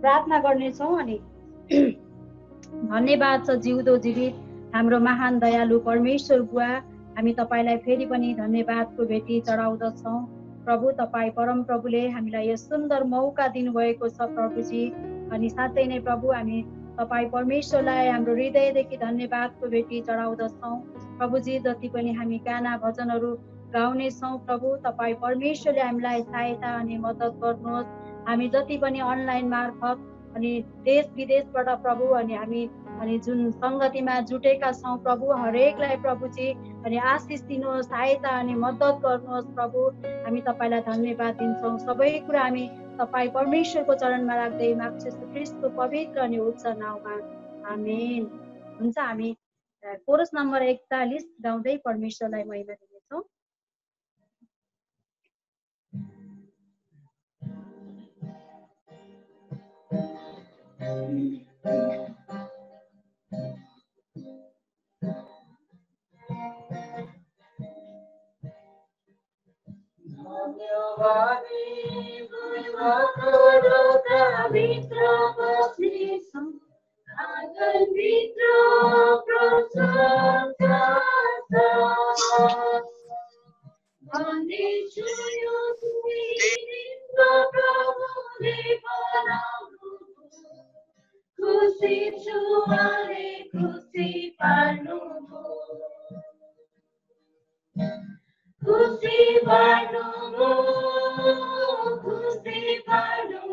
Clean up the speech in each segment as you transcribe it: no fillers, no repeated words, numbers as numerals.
प्रार्थना गर्नेछौँ। अनि धन्यवाद छ जिउँदो जीवित हाम्रो महान दयालु परमेश्वर बुवा, हामी तपाईलाई फेरि पनि धन्यवादको भेटी चढाउँदछौँ। प्रभु, तपाईँ परम प्रभुले हामीलाई यो सुन्दर मौका दिनुभएको छ प्रभुजी। अनि साथै नै प्रभु, हामी तपाईँ परमेश्वरलाई हाम्रो हृदयदेखि धन्यवादको भेटी चढाउँदछौँ। प्रभुजी, जति पनि हामी गाना भजनहरू गाउनेछौँ प्रभु, तपाईँ परमेश्वरले हामीलाई सहायता अनि मद्दत गर्नुहोस्। हामी जति पनि अनलाइन मार्फत अनि देश विदेशबाट प्रभु अनि जुन सङ्गतिमा जुटेका छौँ प्रभु, हरेकलाई प्रभुजी अनि आशिष दिनुहोस्, सहायता अनि मद्दत गर्नुहोस् प्रभु। हामी तपाईँलाई धन्यवाद दिन्छौँ। सबै कुरा हामी तपाईँ परमेश्वरको चरणमा राख्दै माग्छु ख्रीष्टको पवित्र अनि उच्च नाममा, आमेन। हुन्छ, हामी कोरस नम्बर 41 गाउँदै परमेश्वरलाई महिमा दिनेछौँ। भित्र बस्नेछौँ, आँगनभित्र प्रशंसा भन्नेछु यो तिम्रो प्रभुले बनाउनु, खुसी छु उहाँले खुसी पार्नुभयो, खुसी पार्नुभयो, खुसी पार्नुभयो,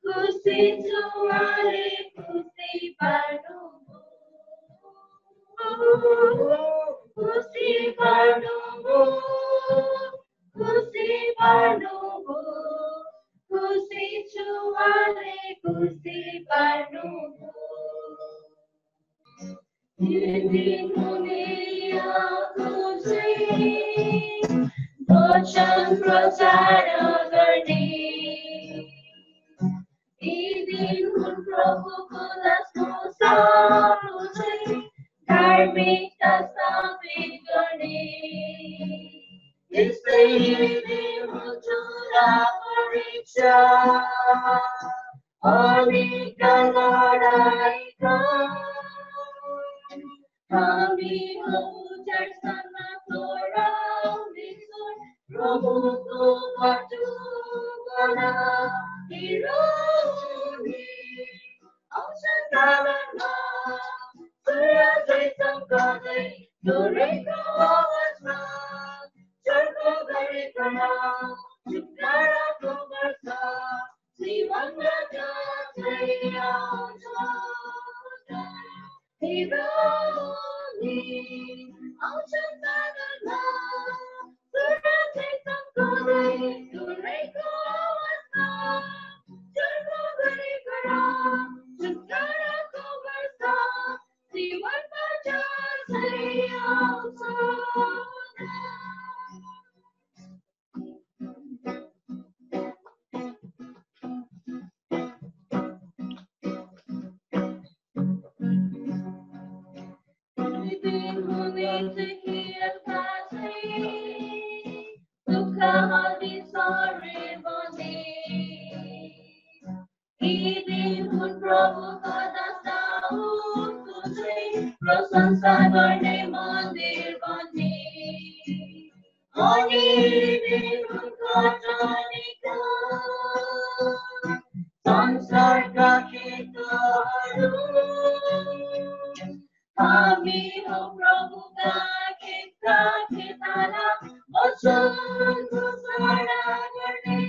खुसी छु उहाँले खुसी पार्नुभयो, खुसी पार्नुभयो, खुसी पार्नुभयो, खुसी छु उहाँले खुसी पार्नुभयो। वचन प्रचार गर्ने यी दिन हुन् प्रभुको दासको सानो चाहिँ धार्मिकता स्थापित गर्ने, यस्तै दिन हुन् चुरा परीक्षा अनेकका लडाइँका, हामी उजाडसम्म तोराउने स्वर प्रभुको बटुवामा हिँड्ने, आउँछन् कालमा सूर्य चाहिँ चम्कँदै डोरेको आवाजमा, चर्को गरेको छुटकाराको वर्ष जीवनबाट चाहिँ आउँछ। आउँछन् कालमा सूर्य चाहिँ चम्कँदै डोरेको आवाजमा, चर्को गरेको छुटकाराको वर्ष जीवनबाट चाहिँ आउँछ। प्रशंसा गर्ने मन्दिर बन्ने, अनि संसारका खेतहरू हामी हौ प्रभुका खेतका खेताला वचन घोषणा गर्ने,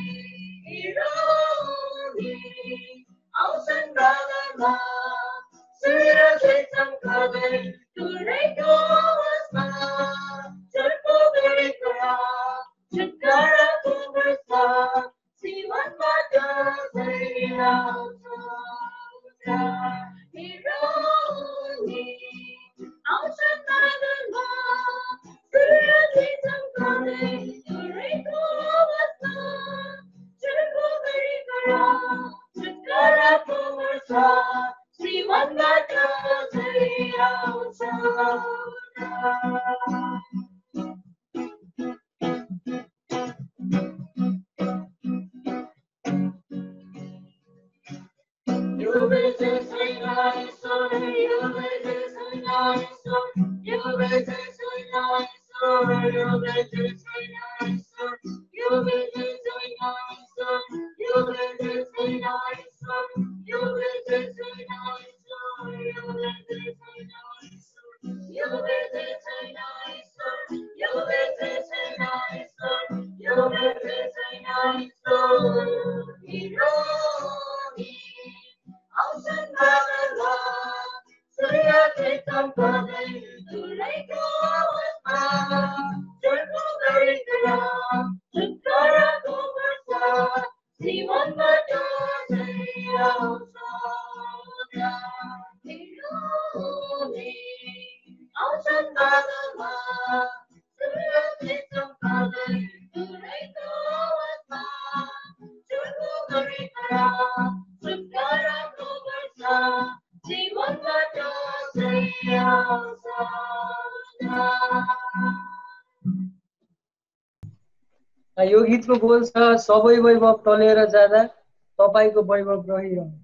आउँछन् कालमा सूर्य चाहिँ चम्कँदै डोरेको आवाजमा, चर्को गरेको छुटकाराको वर्ष जीवनबाट चाहिँ आउँछ। आउँछन् कालमा सूर्य चाहिँ चम्कँदै डोरेको आवाजमा, चर्को गरेको छुटकाराको वर्ष जीवनबाट चाहिँ आउँछ। यो गीतको बोल छ सबै वैभव टलेर जाँदा तपाईको वैभव रहिरहनु।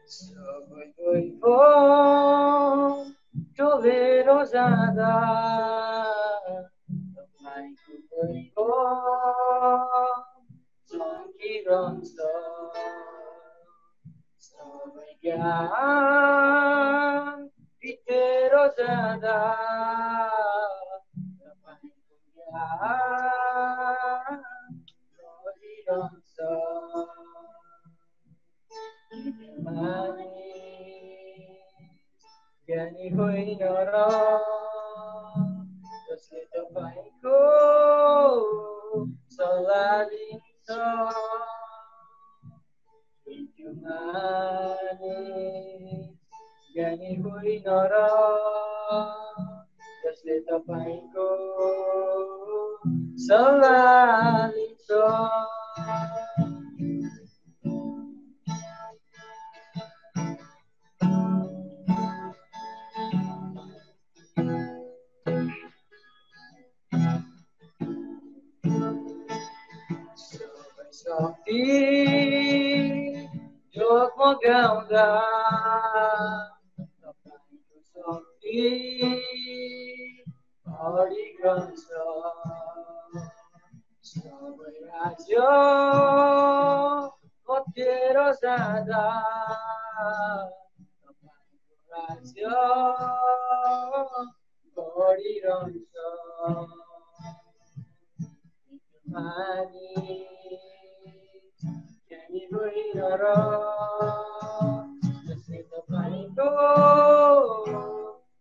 सबै वैभव टलेर जाँदा तपाईँको वैभव चम्किरहन्छ। सबै ज्ञान बितेर जाँदा तपाईँको ज्ञान रहिरहन्छ। ज्ञानी होइन र जसले तपाईँको सल्लाह लिन्छ। ज्ञानी होइन र जसले तपाईँको सल्लाह लिन्छ। शक्ति जगमगाउँदा तपाईँको शक्ति बढिरहन्छ। सबै राज्य हटेर जाँदा तपाईँको राज्य बढिरहन्छ। ज्ञानी होइन र जसले तपाईँको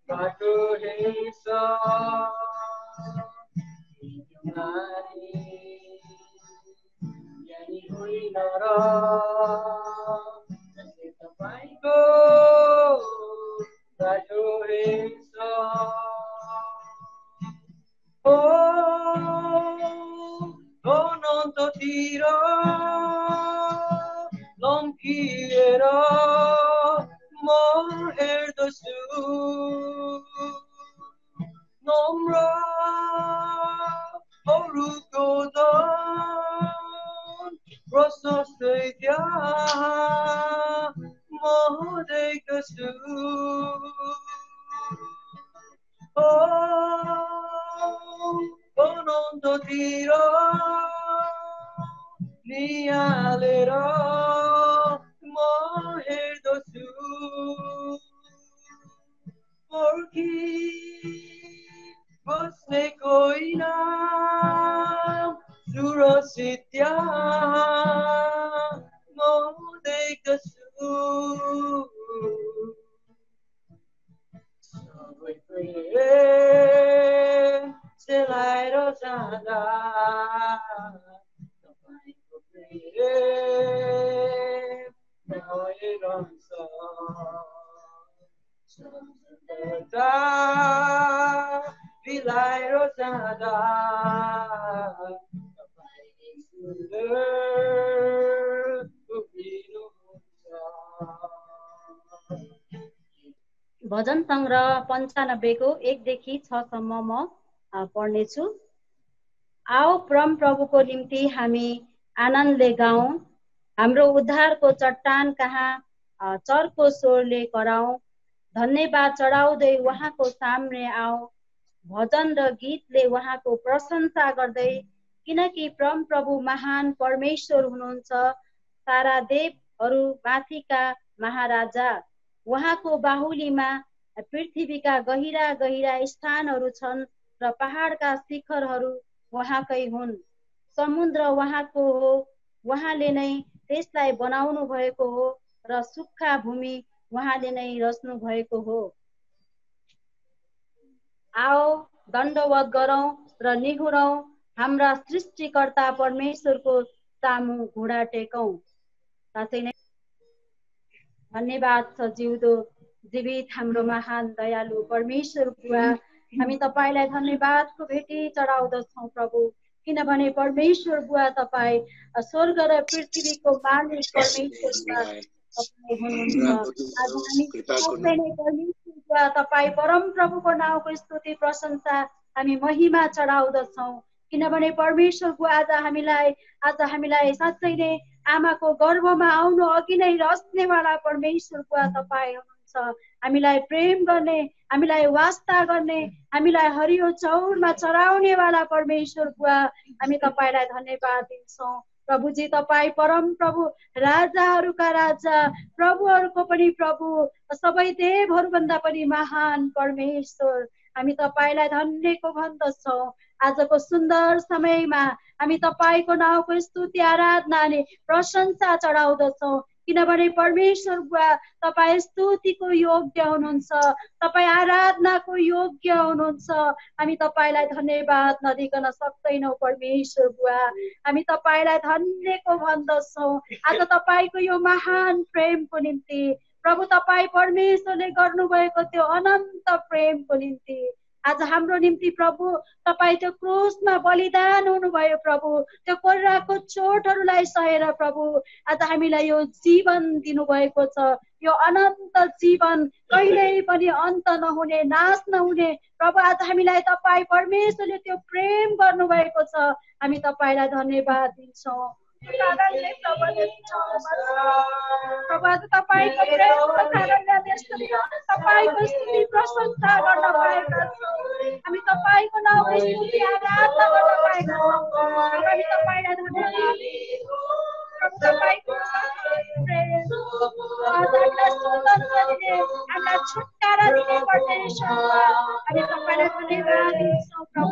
बाटो हेर्छ। ज्ञानी होइन र जसले तपाईँको बाटो हेर्छ। अनन्ततिर लम्किएर म हेर्दछु। नम्र अरूको दान प्रशस्तै त्यहाँ म देख्दछु। अनन्ततिर निहालेर म हेर्दछु। पर्खी बस्ने कोइन सुरक्षित त्यहाँ म देख्दछु। सबै प्रेम सेलाएर जाँदा तपाईँको प्रेम भइरहन्छ। सुन्दरता बिलाएर जाँदा तपाईँले सुन्दर उभिनुहुन्छ। भजन सङ्ग्रह 95 को 1 देखि 6 सम्म म पढ्नेछु। आओ परम प्रभुको निम्ति हामी आनन्दले गाउँ, हाम्रो उद्धारको चट्टान कहाँ चर्को स्वरले कराउँ। धन्यवाद चढाउँदै उहाँको सामने आऊ, भजन र गीतले उहाँको प्रशंसा गर्दै, किनकि परम प्रभु महान परमेश्वर हुनुहुन्छ, सारा देवहरू माथिका महाराजा। उहाँको बाहुलीमा पृथ्वीका गहिरा गहिरा स्थानहरू छन् र पहाडका शिखरहरू उहाँकै हुन्। समुद्र उहाँको हो, उहाँले नै त्यसलाई बनाउनु भएको हो र सुक्खा भूमि उहाँले नै रच्नु भएको हो। आओ दण्डवत गरौँ र निहुरौँ, हाम्रा सृष्टिकर्ता परमेश्वरको सामु घुँडा टेकौँ। साथै नै धन्यवाद छ जिउँदो जीवित हाम्रो महान दयालु परमेश्वर बुवा, हामी तपाईलाई धन्यवादको भेटी चढाउँदछौँ प्रभु, किनभने परमेश्वर बुवा तपाईँ स्वर्ग र पृथ्वीको मालिक परमेश्वर बुवा तपाईँ हुनुहुन्छ। आज हामी सबै नै परमेश्वर बुवा तपाईँ परम प्रभुको नाउँको स्तुति प्रशंसा हामी महिमा चढाउँदछौँ, किनभने परमेश्वर बुवा आज हामीलाई साँच्चै नै आमाको गर्भमा आउनु अघि नै रच्नेवाला परमेश्वर बुवा तपाईँ हुनुहुन्छ। हामीलाई प्रेम गर्ने, हामीलाई वास्ता गर्ने, हामीलाई हरियो चौरमा चढाउनेवाला परमेश्वर बुवा, हामी तपाईँलाई धन्यवाद दिन्छौँ। प्रभुजी तपाईँ परम प्रभु, राजाहरूका राजा, प्रभुहरूको पनि प्रभु, सबै देवहरूभन्दा पनि महान परमेश्वर, हामी तपाईँलाई धन्यको भन्दछौँ। आजको सुन्दर समयमा हामी तपाईको नाउँको स्तुति आराधना अनि प्रशंसा चढाउँदछौँ, किनभने परमेश्वर बुवा तपाईँ स्तुतिको योग्य हुनुहुन्छ, तपाईँ आराधनाको योग्य हुनुहुन्छ। हामी तपाईँलाई धन्यवाद नदिकन सक्दैनौँ परमेश्वर बुवा, हामी तपाईँलाई धन्यको भन्दछौँ। आज तपाईँको यो महान प्रेमको निम्ति प्रभु, तपाईँ परमेश्वरले गर्नुभएको त्यो अनन्त प्रेमको निम्ति आज हाम्रो निम्ति प्रभु तपाईँ त्यो क्रुसमा बलिदान हुनुभयो प्रभु, त्यो कोर्राको चोटहरूलाई सहेर प्रभु आज हामीलाई यो जीवन दिनुभएको छ, यो अनन्त जीवन, कहिल्यै पनि अन्त नहुने, नाश नहुने प्रभु। आज हामीलाई तपाईँ परमेश्वरले त्यो प्रेम गर्नुभएको छ, हामी तपाईँलाई धन्यवाद दिन्छौँ। प्रभु आज तपाईँको प्रेमको कारणले तपाईँको स्तुति प्रशंसा गर्न पाएका छौँ, हामी तपाईँको नाउँको स्तुति आराधना गर्न पाएका छौँ। हामी तपाईँलाई धन्यवाद दिन्छौँ। तपाईँको प्रेम आज हामीलाई स्वतन्त्र दिने, हामीलाई छुटकारा दिने परमेश्वर, हामी तपाईँलाई धन्यवाद दिन्छौँ प्रभु।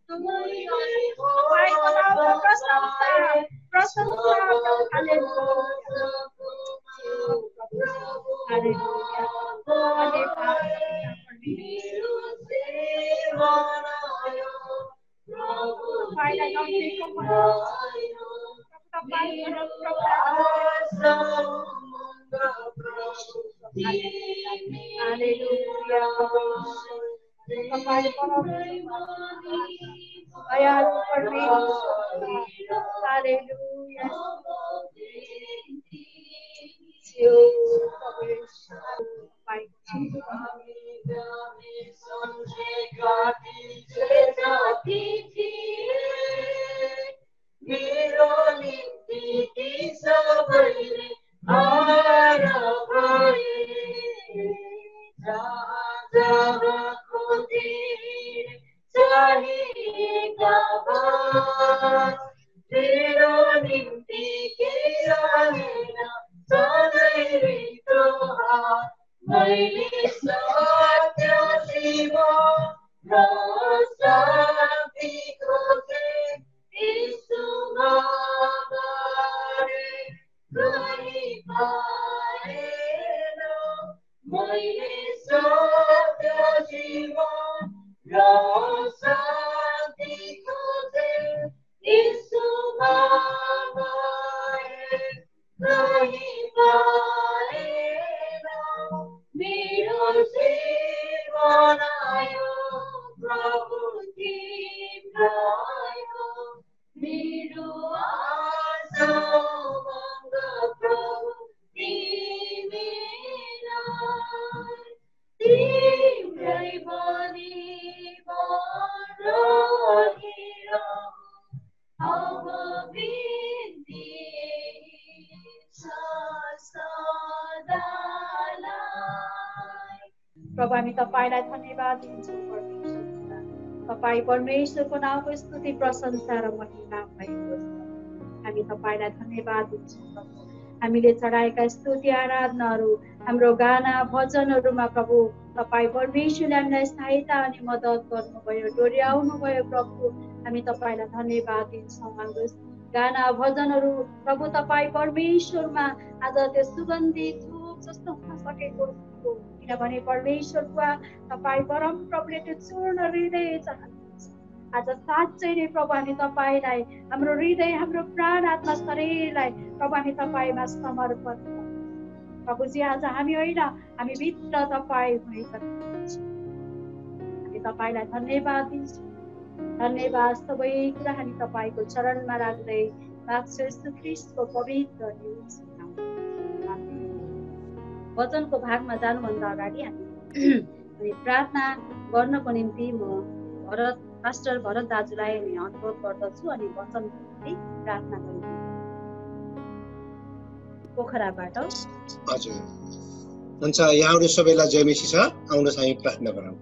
तपाईँको नाउँको प्रशंसा प्रशंसा प्रभु प्रभु हामी तपाईँलाई धन्यवाद दिन्छौँ परमेश्वर। तपाईँ परमेश्वरको नामको स्तुति प्रशंसा र महिमा भएको छ। हामी तपाईँलाई धन्यवाद दिन्छौँ प्रभु। हामीले चढाएका स्तुति आराधनाहरू हाम्रो गाना भजनहरूमा प्रभु तपाईँ परमेश्वरले हामीलाई सहायता अनि मद्दत गर्नुभयो, डोर्याउनु भयो प्रभु। हामी तपाईँलाई धन्यवाद दिन्छौँ। हाम्रो गाना भजनहरू प्रभु तपाईँ परमेश्वरमा आज त्यो सुगन्धित धूप जस्तो हुन सकेको थियो, किनभने परमेश्वरको तपाईँ परम प्रभुले त्यो चूर्ण हृदय चाहनुहुन्छ। आज साँच्चै नै प्रभु हामी तपाईँलाई हाम्रो हृदय, हाम्रो प्राण, आत्मा, शरीरलाई प्रभु हामी तपाईँमा समर्पण गर्छौँ। प्रभुजी आज हामी होइन, हामी भित्र तपाईँ भइसक्नुहुन्छ। हामी तपाईँलाई धन्यवाद दिन्छौँ। धन्यवाद सबै कुरा हामी तपाईँको चरणमा राख्दै माग्छु यीशु ख्रीष्टको पवित्र नाममा। वचनको भागमा जानुभन्दा अगाडि हामी प्रार्थना गर्नको निम्ति म पास्टर भरत दाजुलाई अनुरोध गर्दछु अनि वचनको निम्ति प्रार्थना गर्नु पोखराबाट। हजुर हुन्छ, यहाँहरू सबैलाई जय मसीह छ। आउनुहोस् हामी प्रार्थना गरौँ।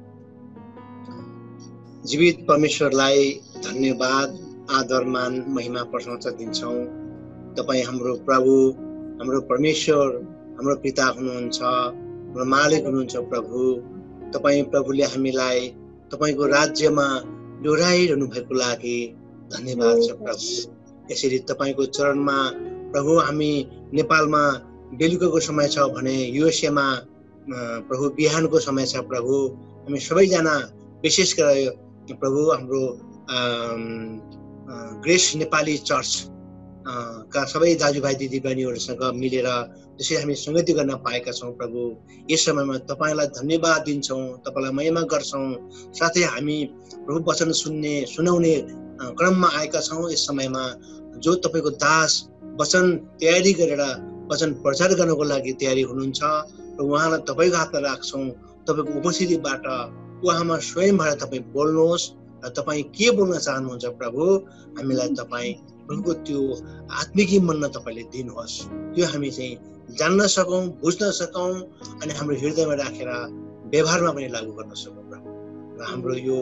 जीवित परमेश्वरलाई धन्यवाद, आदर, मान, महिमा, प्रशंसा दिन्छौँ। तपाईँ हाम्रो प्रभु, हाम्रो परमेश्वर, हाम्रो पिता हुनुहुन्छ, हाम्रो मालिक हुनुहुन्छ प्रभु। तपाईँ प्रभुले हामीलाई तपाईँको राज्यमा डोराइरहनु भएको लागि धन्यवाद छ प्रभु। यसरी तपाईँको चरणमा प्रभु हामी नेपालमा बेलुकाको समय छ भने युएसएमा प्रभु बिहानको समय छ प्रभु। हामी सबैजना विशेष गरेर प्रभु हाम्रो ग्रेस नेपाली चर्च का सबै दाजुभाइ दिदीबहिनीहरूसँग मिलेर त्यसरी हामी संगति गर्न पाएका छौँ प्रभु। यस समयमा तपाईँलाई धन्यवाद दिन्छौँ, तपाईँलाई महिमा गर्छौँ। साथै हामी प्रभु वचन सुनाउने क्रममा आएका छौँ। यस समयमा जो तपाईँको दास वचन तयारी गरेर वचन प्रचार गर्नको लागि तयारी हुनुहुन्छ र उहाँलाई तपाईँको हातमा राख्छौँ। तपाईँको उपस्थितिबाट उहाँमा स्वयंबाट तपाईँ बोल्नुहोस् र तपाईँ के बोल्न चाहनुहुन्छ प्रभु, हामीलाई तपाईँ प्रभुको त्यो आत्मिकी मन तपाईँले दिनुहोस्। त्यो हामी चाहिँ जान्न सकौँ, बुझ्न सकौँ अनि हाम्रो हृदयमा राखेर व्यवहारमा पनि लागू गर्न सकौँ प्रभु। र हाम्रो यो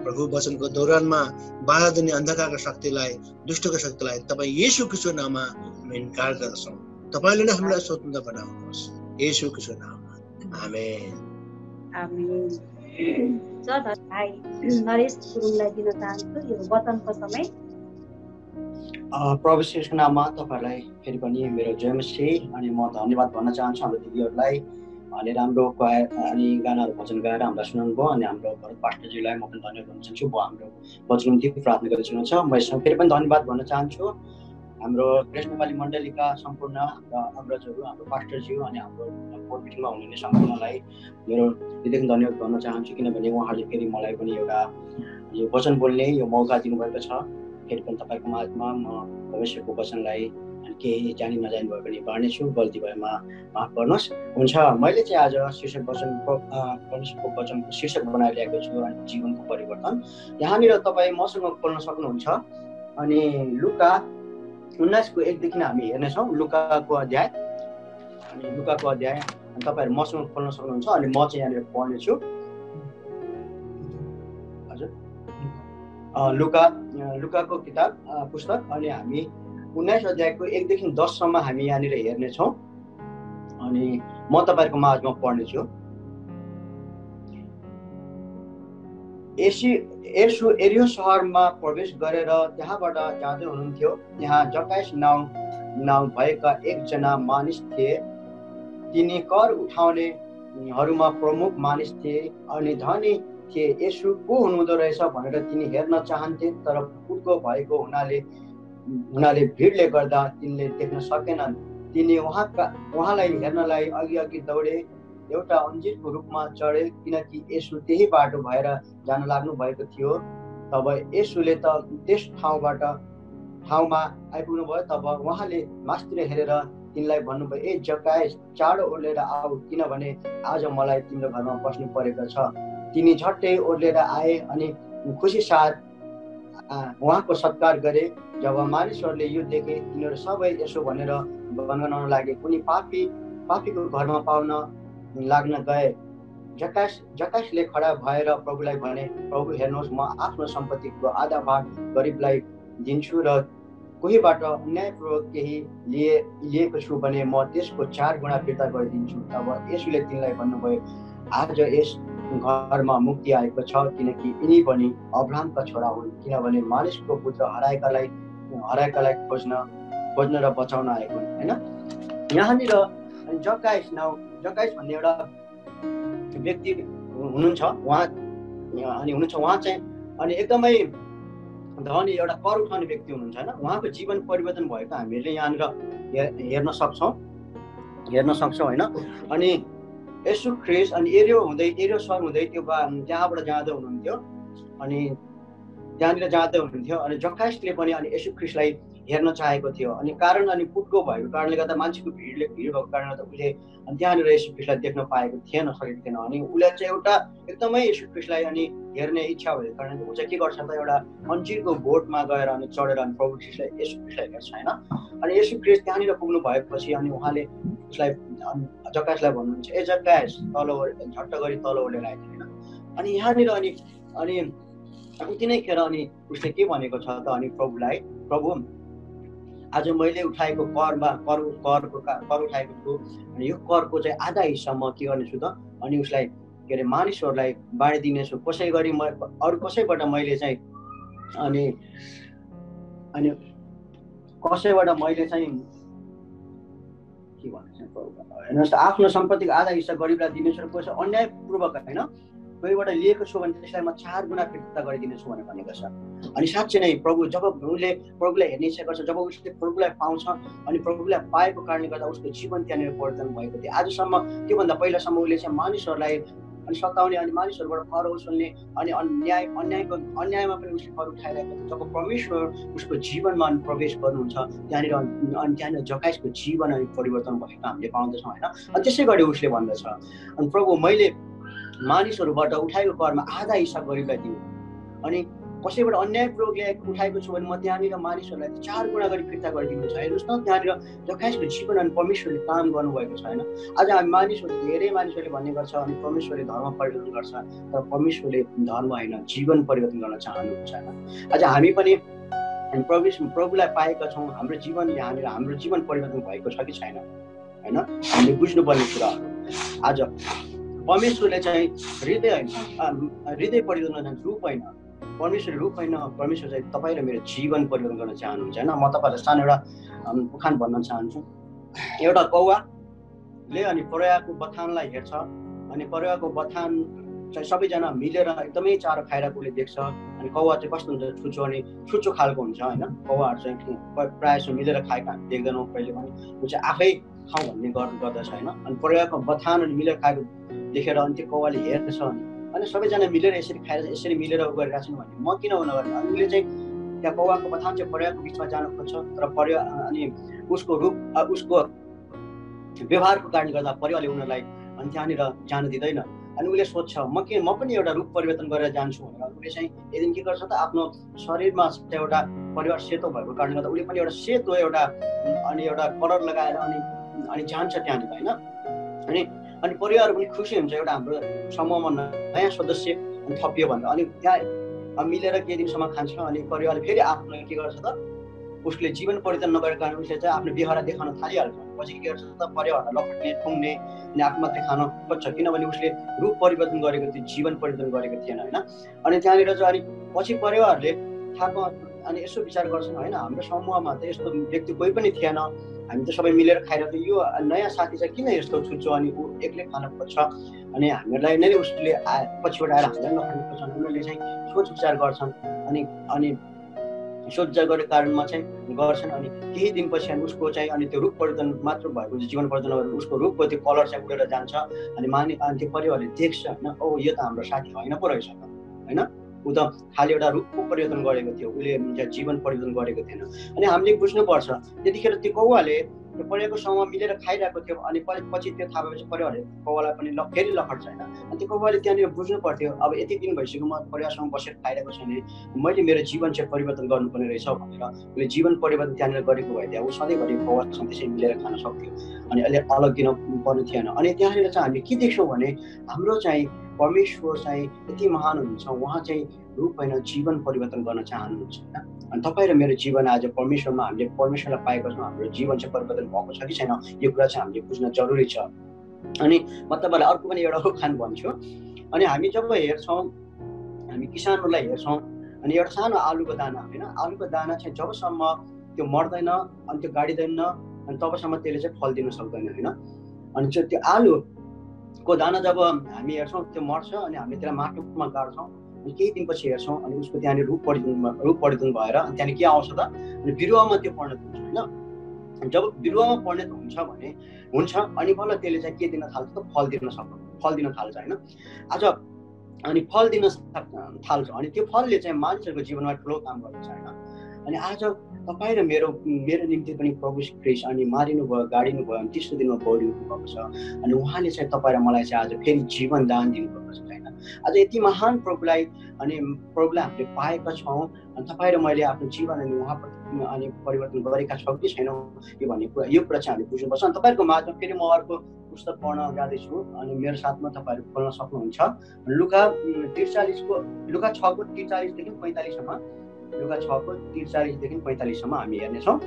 प्रभु वचनको दौरानमा बाधा दिने अन्धकारको शक्तिलाई, दुष्टको शक्तिलाई तपाईँ येशू ख्रीष्टको नाममा हामी इन्कार गर्छौँ। तपाईँले नै हामीलाई स्वतन्त्र बनाउनुहोस्, येशू ख्रीष्टको नाममा, आमेन। आमेन। भाइ नरेश गुरुङलाई दिन चाहन्छु यो वचनको समय। प्रभु श्रीको नाममा तपाईँहरूलाई फेरि पनि मेरो जय मसीह अनि म धन्यवाद भन्न चाहन्छु हाम्रो दिदीहरूलाई अनि राम्रो अनि गानाहरू भजन गाएर हामीलाई सुनाउनु भयो। अनि हाम्रो भरत पास्टरजीलाई म पनि धन्यवाद भन्न चाहन्छु। हाम्रो वचन निम्ति प्रार्थना गरिदिनुहुन्छ। म यसमा फेरि पनि धन्यवाद भन्न चाहन्छु हाम्रो ग्रेस नेपाली मण्डलीका सम्पूर्ण अग्रजहरू, हाम्रो पास्टरज्यू अनि हाम्रो बोर्ड मिटिङमा हुनुहुने सम्पूर्णलाई मेरो हृदयदेखि धन्यवाद भन्न चाहन्छु, किनभने उहाँहरूले फेरि मलाई पनि एउटा यो वचन बोल्ने यो मौका दिनुभएको छ। फेरि पनि तपाईँको माझमा म भविष्यको वचनलाई केही जानी नजानी भए पनि बाँड्नेछु, गल्ती भएमा माफ गर्नुहोस्। हुन्छ, मैले चाहिँ आज शीर्षक वचनको परमेश्वरको वचनको शीर्षक बनाएर ल्याएको छु अनि जीवनको परिवर्तन। यहाँनिर तपाईँ मसँग खोल्न सक्नुहुन्छ अनि लुका 19को 1 देखि हामी हेर्नेछौँ। लुकाको अध्याय तपाईँहरू मसँग खोल्न सक्नुहुन्छ अनि म चाहिँ यहाँनिर पढ्नेछु। हजुर, लुकाको किताब पुस्तक अनि हामी 19 अध्यायको 1 देखि 10 सम्म हामी यहाँनिर हेर्नेछौँ अनि म तपाईँहरूको माझमा पढ्नेछु। येशू एरियो सहरमा प्रवेश गरेर त्यहाँबाट जाँदै हुनुहुन्थ्यो। त्यहाँ जकायस नाउँ भएका एकजना मानिस थिए। तिनी कर उठाउनेहरूमा प्रमुख मानिस थिए अनि धनी थिए। येशू को हुनुहुँदो रहेछ भनेर तिनी हेर्न चाहन्थे, तर पुर्को भएको हुनाले भिडले गर्दा तिनले देख्न सकेनन्। तिनी उहाँलाई हेर्नलाई अघि दौडे, एउटा अन्जिरको रूपमा चढे किनकि येशू त्यही बाटो भएर जान लाग्नु भएको थियो। तब येशूले त त्यस ठाउँमा आइपुग्नु भयो। तब उहाँले मास्तिर हेरेर तिनलाई भन्नुभयो, ए जकायस, चाँडो ओर्लेर आऊ, किनभने आज मलाई तिम्रो घरमा बस्नु परेको छ। तिनी झट्टै ओर्लेर आए अनि खुसी साथ उहाँको सत्कार गरे। जब मानिसहरूले यो देखे तिनीहरू सबै यसो भनेर गनगनाउन लागे, कुनै पापीको घरमा पाउन लाग्न गए। जकासले खडा भएर प्रभुलाई भने, प्रभु हेर्नुहोस्, म आफ्नो सम्पत्तिको आधा भाग गरिबलाई दिन्छु र कोहीबाट अन्यायपूर्वक केही लिएको छु भने म त्यसको 4 गुणा फिर्ता गरिदिन्छु। तब येशूले तिनलाई भन्नुभयो, आज यस घरमा मुक्ति आएको छ, किनकि यिनी पनि अब्राहमका छोरा हुन्। किनभने मानिसको पुत्र हराएकालाई खोज्न र बचाउन आएको हुन्। होइन, यहाँनिर जकाइस भन्ने एउटा व्यक्ति हुनुहुन्छ। उहाँ चाहिँ अनि एकदमै धनी एउटा कर उठाउने व्यक्ति हुनुहुन्छ। होइन, उहाँको जीवन परिवर्तन भएको हामीले यहाँनिर हेर्न सक्छौँ। होइन, अनि येशू ख्रीष्ट अनि एरियो सर हुँदै त्यो त्यहाँबाट जाँदै हुनुहुन्थ्यो। अनि त्यहाँनिर जाँदै हुनुहुन्थ्यो अनि जकाइसले पनि अनि येशू ख्रीष्टलाई हेर्न चाहेको थियो। अनि पुटको भएको कारणले गर्दा, मान्छेको भिड भएको कारणले गर्दा उसले त्यहाँनिर येशू ख्रीष्टलाई देख्न सकेको थिएन। अनि उसले चाहिँ एउटा एकदमै येशू ख्रीष्टलाई अनि हेर्ने इच्छा भएको कारणले ऊ चाहिँ के गर्छ त, एउटा अन्जिरको बोटमा गएर अनि चढेर अनि प्रभु ख्रीष्टलाई येशू ख्रीष्टलाई हेर्छ। होइन, अनि येशू ख्रीष्ट त्यहाँनिर पुग्नु भएपछि अनि उहाँले उसलाई जकाइसलाई भन्नुहुन्छ, ए जकाइस, झट्ट गरी तल ओर्लेर आइदिनु। होइन, अनि यहाँनिर अनि उति नै खेर अनि उसले के भनेको छ त, अनि प्रभुलाई, प्रभु आज मैले उठाएको कर उठाएको छु, अनि यो करको चाहिँ आधा हिस्सा म के गर्नेछु त, अनि उसलाई के अरे मानिसहरूलाई बाँडिदिनेछु। अरू कसैबाट मैले चाहिँ अनि कसैबाट मैले चाहिँ के भन्छ, हेर्नुहोस्, आफ्नो सम्पत्तिको आधा हिस्सा गरिबलाई दिनेछु र कसै अन्यायपूर्वक होइन कोहीबाट लिएको छु भने त्यसलाई म 4 गुणा फिर्ता गरिदिनेछु भनेर भनेको छ। अनि साँच्चै नै जब उसले प्रभुलाई हेर्ने इच्छा गर्छ, जब उसले प्रभुलाई पाउँछ अनि प्रभुलाई पाएको कारणले गर्दा उसको जीवन त्यहाँनिर परिवर्तन भएको थियो। आजसम्म त्योभन्दा पहिलासम्म उसले चाहिँ मानिसहरूलाई अनि सताउने अनि मानिसहरूबाट कर वसुल्ने अनि अन्यायमा पनि उसले कर उठाइरहेको थियो। जब परमेश्वर उसको जीवनमा प्रवेश गर्नुहुन्छ त्यहाँनिर जकाइसको जीवन अनि परिवर्तन भएको हामीले पाउँदछौँ। होइन, अनि त्यसै गरी उसले भन्दछ, अनि प्रभु मैले मानिसहरूबाट उठाएको करमा आधा हिस्सा गरिबलाई दिउँ, अनि कसैबाट अन्यायपूर्वक उठाएको छु भने म त्यहाँनिर मानिसहरूलाई 4 गुणा गरी फिर्ता गरिदिनु छ। हेर्नुहोस् न, त्यहाँनिर जकाइसको जीवन अनि परमेश्वरले काम गर्नुभएको छ। होइन, आज हामी धेरै मानिसहरूले भन्ने गर्छ अनि परमेश्वरले धर्म परिवर्तन गर्छ, तर परमेश्वरले धर्म होइन जीवन परिवर्तन गर्न चाहनुहुन्छ। होइन, आज हामी पनि प्रभुलाई पाएका छौँ, हाम्रो जीवन यहाँनिर हाम्रो जीवन परिवर्तन भएको छ कि छैन। होइन, हामीले बुझ्नुपर्ने कुराहरू। आज परमेश्वरले चाहिँ हृदय परिवर्तन गर्न रूप होइन, परमेश्वर रूप होइन, परमेश्वर चाहिँ तपाईँ र मेरो जीवन परिवर्तन गर्न चाहनुहुन्छ। होइन, म तपाईँहरूलाई सानो एउटा उखान भन्न चाहन्छु। एउटा कौवाले अनि परेवाको बथानलाई हेर्छ, अनि परेवाको बथान चाहिँ सबैजना मिलेर एकदमै चारो खाइरहेको उसले देख्छ। अनि कौवा चाहिँ कस्तो हुन्छ, छुच्चो खालको हुन्छ। होइन, कौवाहरू चाहिँ प्रायः जस्तो मिलेर खाएको हामी देख्दैनौँ कहिले पनि, ऊ चाहिँ आफै खाउँ भन्ने गर्दछ। होइन, अनि परेवाको बथान अनि मिलेर खाएको देखेर अनि त्यो कौवाले हेर्छ अनि सबैजना मिलेर यसरी खाएर यसरी मिलेर गरिरहेको छन् भने म किन हुन गर्ने। अनि उसले चाहिँ त्यहाँ कौवाको बथान चाहिँ परेवाको बिचमा जान खोज्छ, तर परेवा अनि उसको व्यवहारको कारणले गर्दा परेवाले उनीहरूलाई अनि त्यहाँनिर जान दिँदैन। अनि उसले सोध्छ म पनि एउटा रूप परिवर्तन गरेर जान्छु भनेर उसले चाहिँ एकदिन के गर्छ त, आफ्नो शरीरमा एउटा परिवार सेतो भएको कारणले गर्दा उसले पनि एउटा सेतो एउटा कलर लगाएर अनि जान्छ त्यहाँनिर। होइन, अनि परिवार पनि खुसी हुन्छ, एउटा हाम्रो समूहमा नयाँ सदस्य थपियो भनेर। अनि त्यहाँ मिलेर केही दिनसम्म खान्छ। अनि परिवारले फेरि आफ्नो के गर्छ त, उसले जीवन परिवर्तन नगरेको कारण उसले चाहिँ आफ्नो व्यवहार देखाउन थालिहाल्छ। पछि के गर्छ त, परिवारलाई लपट्ने ठुङ्ने अनि आफू मात्रै खान खोज्छ, किनभने उसले रूप परिवर्तन गरेको थियो, जीवन परिवर्तन गरेको थिएन। होइन, अनि त्यहाँनिर चाहिँ अनि पछि परिवारहरूले थाहा अनि यसो विचार गर्छन्, होइन हाम्रो समूहमा त यस्तो व्यक्ति कोही पनि थिएन, हामी त सबै मिलेर खाइरहेको थियो, यो नयाँ साथी चाहिँ किन यस्तो छुच्चो अनि ऊ एक्लै खान खोज्छ, अनि हामीहरूलाई नै उसले पछिबाट आएर हामीलाई नखानु खोज्छन्। उनीहरूले चाहिँ सोच विचार गर्छन् अनि सोच विचार गरेको कारणमा चाहिँ गर्छन्। अनि केही दिनपछि उसको चाहिँ अनि त्यो रूप परिवर्तन मात्र भएको जीवन परिवर्तन गरेर उसको रूपको त्यो कलर चाहिँ उडेर जान्छ। अनि त्यो परिवारले देख्छ, होइन ओ यो त हाम्रो साथी होइन पो रहेछ त। होइन, ऊ त खालि एउटा रूपको परिवर्तन गरेको थियो, उसले जीवन परिवर्तन गरेको थिएन। अनि हामीले बुझ्नुपर्छ त्यतिखेर त्यो कौवाले त्यो परिवारको सँगमा मिलेर खाइरहेको थियो। अनि पछि त्यो थाहा भएपछि परिवारले कौवालाई पनि फेरि लखट्छ होइन। अनि त्यो कौवाले त्यहाँनिर बुझ्नु पर्थ्यो अब यति दिन भइसक्यो म परिवारसँग बसेर खाइरहेको छैन, मैले मेरो जीवन चाहिँ परिवर्तन गर्नुपर्ने रहेछ भनेर उसले जीवन परिवर्तन त्यहाँनिर गरेको भए ऊ सधैँभरि कौवासँग त्यसै मिलेर खान सक्थ्यो अनि अहिले अलग दिन पर्ने थिएन। अनि त्यहाँनिर चाहिँ हामीले के देख्छौँ भने हाम्रो चाहिँ परमेश्वर चाहिँ यति महान हुनुहुन्छ, उहाँ चाहिँ रूप होइन जीवन परिवर्तन गर्न चाहनुहुन्छ होइन। अनि तपाईँ र मेरो जीवन आज परमेश्वरमा हामीले परमेश्वरलाई पाएको छौँ, हाम्रो जीवन चाहिँ परिवर्तन भएको छ कि छैन यो कुरा चाहिँ हामीले बुझ्न जरुरी छ। अनि म तपाईँलाई अर्को पनि एउटा उखान भन्छु। अनि हामी जब हेर्छौँ, हामी किसानहरूलाई हेर्छौँ, अनि एउटा सानो आलुको दाना होइन, आलुको दाना चाहिँ जबसम्म त्यो मर्दैन अनि त्यो गाडिँदैन अनि तबसम्म त्यसले चाहिँ फल दिन सक्दैन होइन। अनि चाहिँ त्यो आलुको दाना जब हामी हेर्छौँ त्यो मर्छ अनि हामी त्यसलाई माटोमा गाड्छौँ अनि केही दिनपछि हेर्छौँ अनि उसको त्यहाँनिर रूप परिवर्तन भएर अनि त्यहाँनिर के आउँछ त अनि बिरुवामा त्यो परिणत हुन्छ होइन। जब बिरुवामा परिणत हुन्छ अनि बल्ल त्यसले चाहिँ के दिन थाल्छ त फल दिन थाल्छ होइन। आज अनि फल दिन थाल्छ अनि त्यो फलले चाहिँ मानिसहरूको जीवनमा ठुलो काम गर्छ होइन। अनि आज तपाईँ र मेरो निम्ति पनि प्रभु ख्रीष्ट अनि मारिनु भयो, गाडिनु भयो, अनि तेस्रो दिनमा बढिनु भएको छ। अनि उहाँले चाहिँ तपाईँ र मलाई चाहिँ आज फेरि जीवन दान दिनुभएको छ होइन। आज यति महान प्रभुलाई हामीले पाएका छौँ अनि तपाईँ र मैले आफ्नो जीवन अनि उहाँप्रति अनि परिवर्तन गरेका छौँ कि छैनौँ यो कुरा चाहिँ हामीले बुझ्नुपर्छ। अनि तपाईँहरूको माझमा फेरि म अर्को पुस्तक पढ्न जाँदैछु अनि मेरो साथमा तपाईँहरू खोल्न सक्नुहुन्छ। लुका 6को 43देखि 45सम्म, लुका 6को 43देखि 45सम्म हामी हेर्नेछौँ।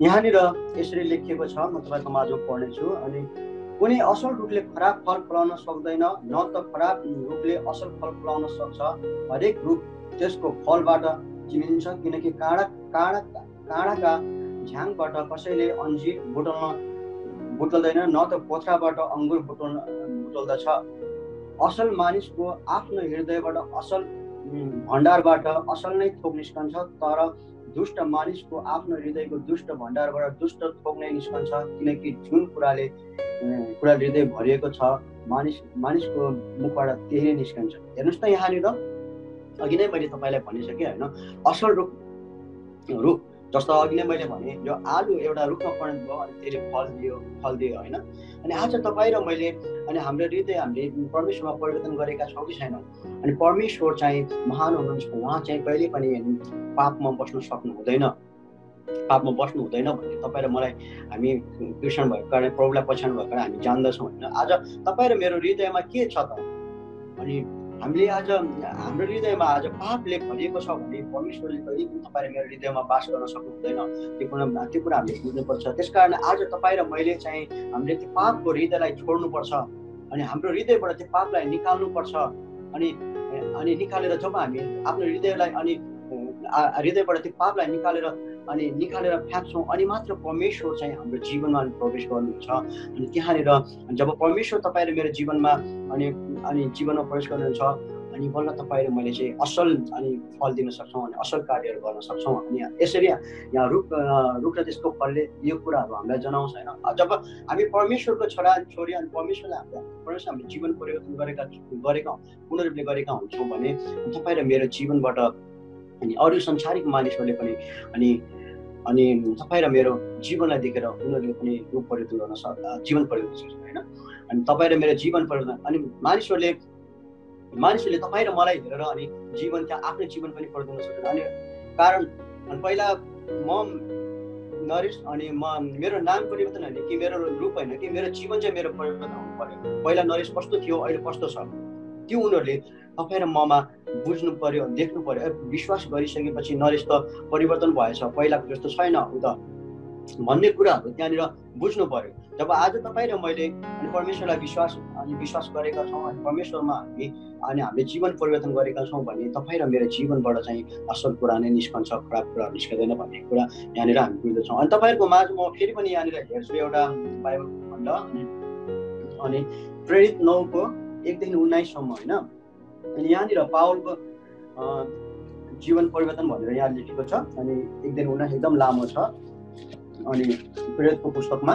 यहाँनिर यसरी लेखिएको छ, म तपाईँको माझमा पढ्नेछु। अनि कुनै असल रुखले खराब फल फलाउन सक्दैन, न त खराब रुखले असल फल फलाउन सक्छ। हरेक रुख त्यसको फलबाट चिनिन्छ, किनकि काँडाका झ्याङबाट कसैले अन्जीर बुटल्दैन, न त पोथ्राबाट अङ्गुर बुटल्दछ। असल मानिसको आफ्नो हृदयबाट असल भण्डारबाट असल नै थोक निस्कन्छ, तर दुष्ट मानिसको आफ्नो हृदयको दुष्ट भण्डारबाट दुष्ट थोक नै निस्कन्छ, किनकि जुन कुरा हृदय भरिएको छ मानिसको मुखबाट त्यही नै निस्कन्छ। हेर्नुहोस् त यहाँनिर अघि नै मैले तपाईँलाई भनिसकेँ होइन, असल रुख जस्तो अघि नै मैले भने यो आलु एउटा रुखमा परिणत भयो अनि त्यसले फल दियो होइन। अनि आज तपाईँ र मैले अनि हाम्रो हृदय हामीले परमेश्वरमा परिवर्तन गरेका छौँ कि छैनौँ। अनि परमेश्वर चाहिँ महान हुनुहुन्छ, उहाँ चाहिँ कहिले पनि पापमा बस्नु हुँदैन भन्ने तपाईँ र मलाई हामी क्रिस्चियन भएको कारण प्रभुलाई पछ्याउनु भएको कारण हामी जान्दछौँ होइन। आज तपाईँ र मेरो हृदयमा के छ त अनि हामीले आज हाम्रो हृदयमा आज पापले भरिएको छ भने परमेश्वरले कहिले पनि तपाईँ र मेरो हृदयमा बास गर्न सक्नु हुँदैन। त्यो कुरा हामीले बुझ्नुपर्छ। त्यसकारण आज तपाईँ र मैले चाहिँ हामीले त्यो पापको हृदयलाई छोड्नुपर्छ अनि हाम्रो हृदयबाट त्यो पापलाई निकाल्नुपर्छ। अनि निकालेर जब हामी आफ्नो हृदयलाई अनि हृदयबाट त्यो पापलाई निकालेर फ्याँक्छौँ अनि मात्र परमेश्वर चाहिँ हाम्रो जीवनमा प्रवेश गर्नुहुन्छ। अनि त्यहाँनिर जब परमेश्वर तपाईँ र मेरो जीवनमा अनि जीवनमा प्रवेश गर्नुहुन्छ अनि बल्ल तपाईँ र मैले चाहिँ असल अनि फल दिन सक्छौँ अनि असल कार्यहरू गर्न सक्छौँ। अनि यसरी यहाँ रुख र त्यसको फलले यो कुराहरू हामीलाई जनाउँछ होइन। जब हामी परमेश्वरको छोरी अनि परमेश्वरले हामीले जीवन परिवर्तन गरेका पूर्ण रूपले गरेका हुन्छौँ भने तपाईँ र मेरो जीवनबाट अनि अरू संसारिक मानिसहरूले पनि अनि तपाईँ र मेरो जीवनलाई देखेर उनीहरूले पनि रूप परिवर्तन गर्न सक्छ, जीवन परिवर्तन सक्छ होइन। अनि तपाईँ र मेरो जीवन परिवर्तन अनि मानिसहरूले तपाईँ र मलाई हेरेर अनि जीवन त्यहाँ आफ्नो जीवन पनि परिवर्तन गर्न सक्छ। अनि कारण पहिला म नरेश अनि मेरो नाम परिवर्तन होइन कि मेरो रूप होइन कि मेरो जीवन चाहिँ मेरो परिवर्तन हुनु पर्यो। पहिला नरेश कस्तो थियो अहिले कस्तो छ त्यो उनीहरूले तपाईँ र ममा बुझ्नु पर्यो, देख्नु पर्यो। विश्वास गरिसकेपछि नरेश त परिवर्तन भएछ, पहिलाको जस्तो छैन उ त भन्ने कुराहरू त्यहाँनिर बुझ्नु पर्यो। जब आज तपाईँ र मैले अनि परमेश्वरलाई विश्वास गरेका छौँ अनि परमेश्वरमा हामीले जीवन परिवर्तन गरेका छौँ भने तपाईँ र मेरो जीवनबाट चाहिँ असल कुरा नै निस्कन्छ, खराब कुराहरू निस्कँदैन भन्ने कुरा यहाँनिर हामी बुझ्दछौँ। अनि तपाईँहरूको माझ म फेरि पनि यहाँनिर हेर्छु एउटा बाइबल खण्ड अनि प्रेरित 9को 1देखि 19सम्म होइन। अनि यहाँनिर पावलको जीवन परिवर्तन भनेर यहाँ लेखेको छ अनि 1देखि 19 एकदम लामो छ। अनि प्रेरितको पुस्तकमा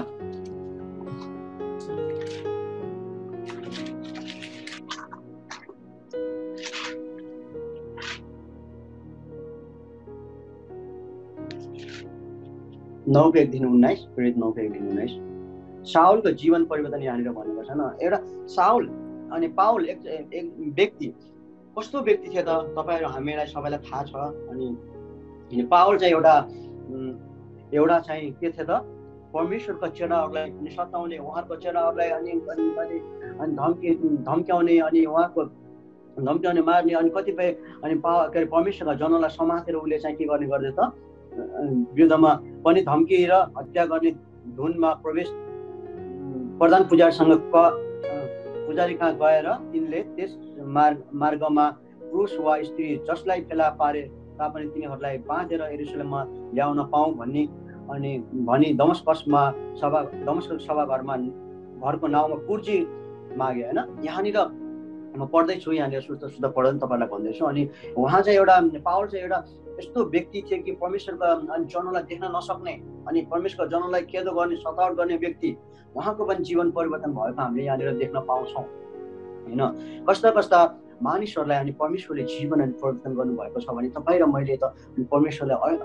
प्रेरित 9:1-19 साउलको जीवन परिवर्तन यहाँनिर भनेको छ न। एउटा साउल अनि पाउल एक व्यक्ति कस्तो व्यक्ति थियो त तपाईहरु हामीलाई सबैलाई थाहा छ। अनि पाउल चाहिँ एउटा चाहिँ के थियो त परमेश्वरको चेलाहरूलाई सताउने, उहाँको चेलाहरूलाई अनि धम्क्याउने, अनि उहाँको धम्क्याउने, मार्ने, अनि कतिपय अनि परमेश्वरका जनलाई समातेर उसले चाहिँ के गर्ने गर्दै त विरुद्धमा पनि धम्की र हत्या गर्ने धुनमा प्रधान पुजारीसँग पुजारी कहाँ गएर तिनले त्यस मार्गमा पुरुष वा स्त्री जसलाई फेला पारे तापनि तिनीहरूलाई बाँधेर यरुशलेममा ल्याउन पाऊँ भनी दमस्कस सभाघरमा घरको नाउँमा पुर्जी मागे होइन। यहाँनिर म पढ्दैछु, यहाँनिर शुद्ध पढ्दै तपाईँलाई भन्दैछु। अनि उहाँ चाहिँ पाउल चाहिँ एउटा यस्तो व्यक्ति थियो कि परमेश्वरका अनि जनलाई देख्न नसक्ने अनि परमेश्वरका जनलाई खेदो गर्ने, सतावट गर्ने व्यक्ति, उहाँको पनि जीवन परिवर्तन भएको हामीले यहाँनिर देख्न पाउँछौँ होइन। कस्ता कस्ता मानिसहरूलाई अनि परमेश्वरले जीवन अनि परिवर्तन गर्नुभएको छ भने तपाईँ र मैले त परमेश्वरलाई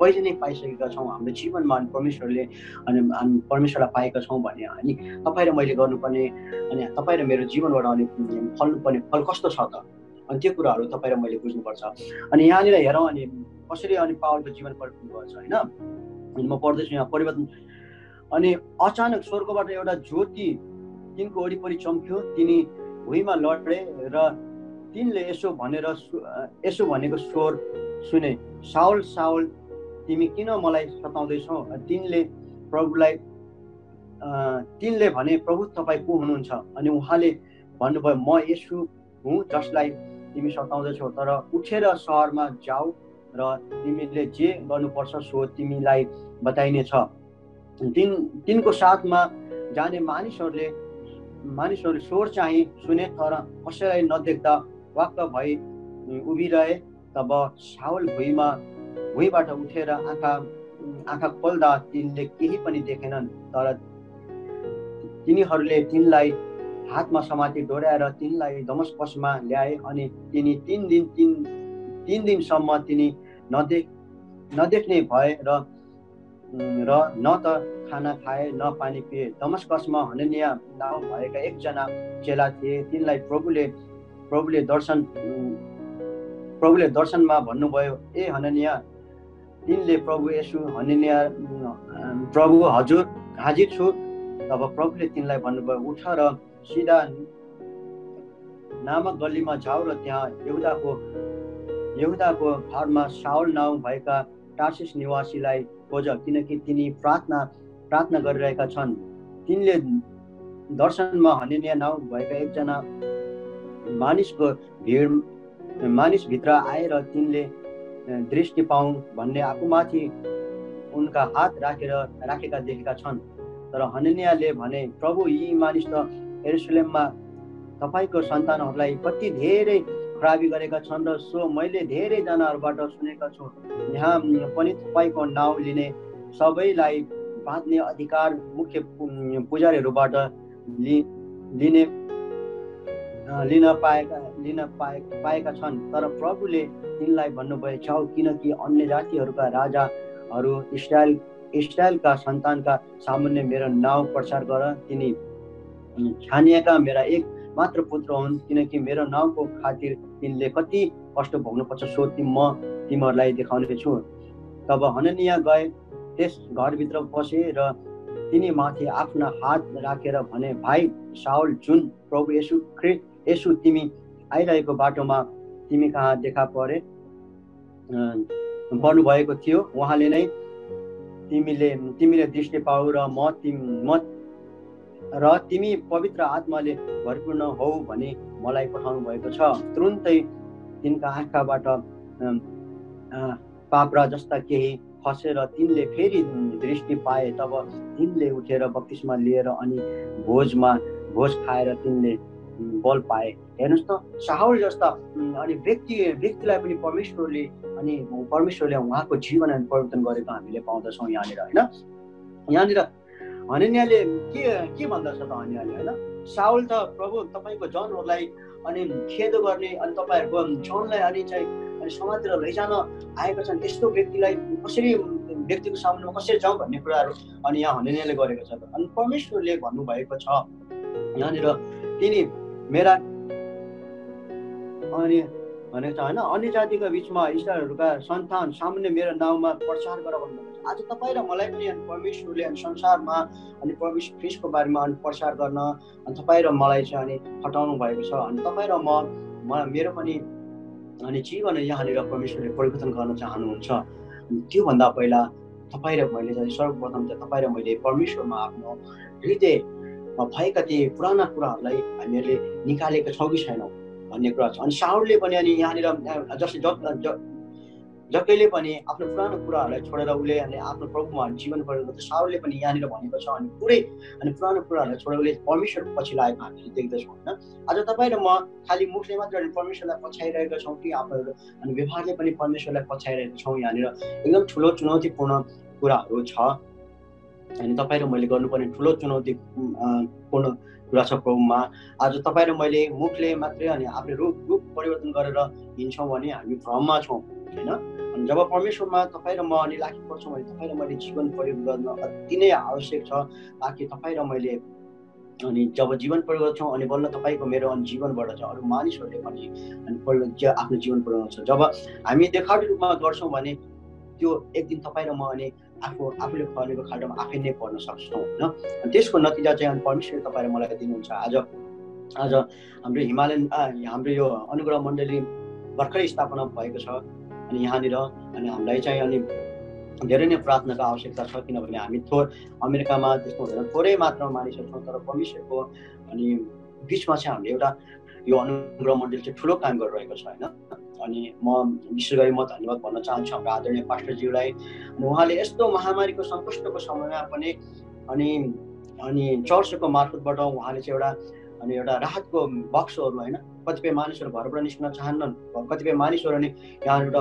पहिले नै पाइसकेका छौँ। हाम्रो जीवनमा अनि परमेश्वरले अनि परमेश्वरलाई पाएका छौँ भने अनि तपाईँ र मैले गर्नुपर्ने अनि तपाईँ र मेरो जीवनबाट अनि फल्नुपर्ने फल कस्तो छ त, अनि त्यो कुराहरू तपाईँ र मैले बुझ्नुपर्छ। अनि यहाँनिर हेरौँ अनि कसरी अनि पावलको जीवन परिवर्तन गर्छ होइन। अनि म पढ्दैछु यहाँ परिवर्तन। अनि अचानक स्वर्गबाट एउटा ज्योति तिनको वरिपरि चम्क्यो, तिनी भुइँमा लडे र तिनले यसो भनेको स्वर सुने, साउल साउल तिमी किन मलाई सताउँदैछौ? तिनले भने प्रभु तपाईँ को हुनुहुन्छ? अनि उहाँले भन्नुभयो म यसु हुँ जसलाई तिमी सताउँदैछौ। तर उठेर सहरमा जाऊ र तिमीले जे गर्नुपर्छ सो तिमीलाई बताइनेछ। तिनको साथमा जाने मानिसहरूले स्वर चाहिँ सुने तर कसैलाई नदेख्दा वाक्क भई उभिरहे। तब साउल भुइँबाट उठेर आँखा खोल्दा तिनले केही पनि देखेनन्, तर तिनीहरूले तिनलाई हातमा समाती डोर्याएर तिनलाई दमस्कसमा ल्याए। अनि तिनी तीन दिनसम्म तिनी नदेख्ने भए र न त खाना खाए न पानी पिए। दमस्कसमा हननिया नाउँ भएका एकजना चेला थिए। तिनलाई प्रभुले दर्शनमा भन्नुभयो, ए हननिया। तिनले प्रभु यसु हननिया प्रभु हजुर हाजिर छु। तब प्रभुले तिनलाई भन्नुभयो, उठ र सिधा नामक गल्लीमा जाऊ र त्यहाँ यहुदाको घरमा साउल नाउँ भएका टार्सिस निवासीलाई खोज, किनकि तिनी प्रार्थना गरिरहेका छन्। तिनले दर्शनमा हननिया नाउँ भएका एकजना मानिसभित्र आएर तिनले दृष्टि पाऊँ भन्ने आफूमाथि उनका हात राखेका देखेका छन्। तर हननियाले भने, प्रभु यी मानिस त यरुशलेममा तपाईँको सन्तानहरूलाई कति धेरै खराबी गरेका छन् र सो मैले धेरैजनाहरूबाट सुनेका छु। यहाँ पनि तपाईँको नाउँ लिने सबैलाई बाँध्ने अधिकार मुख्य पुजारीहरूबाट लिन पाएका छन्। तर प्रभुले तिनलाई भन्नुभयो, जाऊ, किनकि अन्य जातिहरूका राजाहरू इस्राएलका सन्तानका सामुन्ने मेरो नाउँ प्रचार गर। तिनी छानिएका मेरा एक मात्र पुत्र हुन्, किनकि मेरो नाउँको खातिर तिनले कति कष्ट भोग्नुपर्छ सो म तिमीहरूलाई देखाउने छु। तब हननिया गए, त्यस घरभित्र पसे र तिनी माथि आफ्ना हात राखेर भने, भाइ साउल, जुन प्रभु यसु तिमी आइरहेको बाटोमा तिमी कहाँ देखा पर्नु भएको थियो, उहाँले नै तिमीले दृष्टि पाऊ र तिमी पवित्र आत्माले भरिपूर्ण हौ भनी मलाई पठाउनु भएको छ। तुरुन्तै तिनका आँखाबाट पाप्रा जस्ता केही खसेर तिनले फेरि दृष्टि पाए। तब तिनले उठेर बप्तिस्मा लिएर अनि भोज खाएर तिनले बल पाए। हेर्नुहोस् त, साउल जस्ता अनि व्यक्तिलाई पनि परमेश्वरले उहाँको जीवन परिवर्तन गरेको हामीले पाउँदछौँ यहाँनिर होइन। यहाँनिर हनन्याले के भन्दछ त हनन्याले होइन, साउल त प्रभु तपाईँको जनहरूलाई अनि खेद गर्ने अनि तपाईँहरूको जनलाई अनि समातेर लैजान आएका छन्, त्यस्तो व्यक्तिलाई कसरी व्यक्तिको सामुन्नेमा कसरी जाउँ भन्ने कुराहरू अनि यहाँ हनन्याले गरेको छ। अनि परमेश्वरले भन्नुभएको छ यहाँनिर तिनी मेरा अनि भनेको छ होइन, अन्य जातिको बिचमा इस्राएलहरूका सन्तान सामुन्ने मेरो नाउँमा प्रचार गर भन्नुभएको छ। आज तपाईँ र मलाई पनि अनि परमेश्वरले अनि संसारमा अनि परमेश्वर ख्रीष्टको बारेमा अनि प्रचार गर्न अनि तपाईँ र मलाई चाहिँ अनि हटाउनु भएको छ। अनि तपाईँ र मेरो पनि अनि जीवन यहाँनिर परमेश्वरले परिवर्तन गर्न चाहनुहुन्छ। त्योभन्दा पहिला तपाईँ र मैले चाहिँ सर्वप्रथम चाहिँ तपाईँ र मैले परमेश्वरमा आफ्नो हृदयमा भएका ती पुराना कुराहरूलाई हामीहरूले निकालेका छौँ कि छैनौँ भन्ने कुरा छ। अनि साउलले पनि अनि यहाँनिर जस्तै जग्गैले पनि आफ्नो पुरानो कुराहरूलाई छोडेर उसले अनि आफ्नो प्रभुमा जीवन गरेको छ। साउलले पनि यहाँनिर भनेको छ अनि पुरै अनि पुरानो कुराहरूलाई छोडेर उसले परमेश्वर पछि लागेको हामीले देख्दछौँ होइन। आज तपाईँ र म खालि मुखले मात्र अनि परमेश्वरलाई पछ्याइरहेका छौँ कि आफ्नो अनि व्यवहारले पनि परमेश्वरलाई पछ्याइरहेका छौँ, यहाँनिर एकदम ठुलो चुनौतीपूर्ण कुराहरू छ। अनि तपाईँ र मैले गर्नुपर्ने ठुलो चुनौतीपूर्ण कुरा छ प्रभुमा। आज तपाईँ र मैले मुखले मात्रै अनि आफ्नो रूप परिवर्तन गरेर हिँड्छौँ भने हामी भ्रममा छौँ होइन। अनि जब परमेश्वरमा तपाईँ र म अनि लागि पर्छौँ भने तपाईँ र मैले जीवन प्रयोग गर्न अति नै आवश्यक छ, ताकि तपाईँ र मैले अनि जब जीवन प्रयोग गर्छौँ अनि बल्ल तपाईँको मेरो अनि जीवनबाट चाहिँ अरू मानिसहरूले पनि अनि आफ्नो जीवन प्रयोग गर्छ। जब हामी देखावटी रूपमा गर्छौँ भने त्यो एक दिन तपाईँ र म अनि आफूले खनेको खाल्डोमा आफै नै पर्न सक्छौँ होइन। अनि त्यसको नतिजा चाहिँ अनि परमेश्वरले तपाईँ र मलाई दिनुहुन्छ। आज हाम्रो हिमालयन हाम्रो यो अनुग्रह मण्डली भर्खरै स्थापना भएको छ। अनि यहाँनिर अनि हामीलाई चाहिँ अनि धेरै नै प्रार्थनाको आवश्यकता छ, किनभने हामी अमेरिकामा त्यस्तो हुँदैन, थोरै मात्रामा मानिसहरू छौँ, तर परमेश्वरको अनि बिचमा चाहिँ हामीले एउटा यो अनुग्रह मण्डली चाहिँ ठुलो काम गरिरहेको छ होइन। अनि म विशेष गरी म धन्यवाद भन्न चाहन्छु हाम्रो आदरणीय पास्टरज्यूलाई। अनि उहाँले यस्तो महामारीको सङ्कष्टको समयमा पनि अनि चर्चको मार्फतबाट उहाँले चाहिँ एउटा राहतको बक्सहरू होइन, कतिपय मानिसहरू घरबाट निस्कन चाहन्नन्, कतिपय मानिसहरू अनि यहाँबाट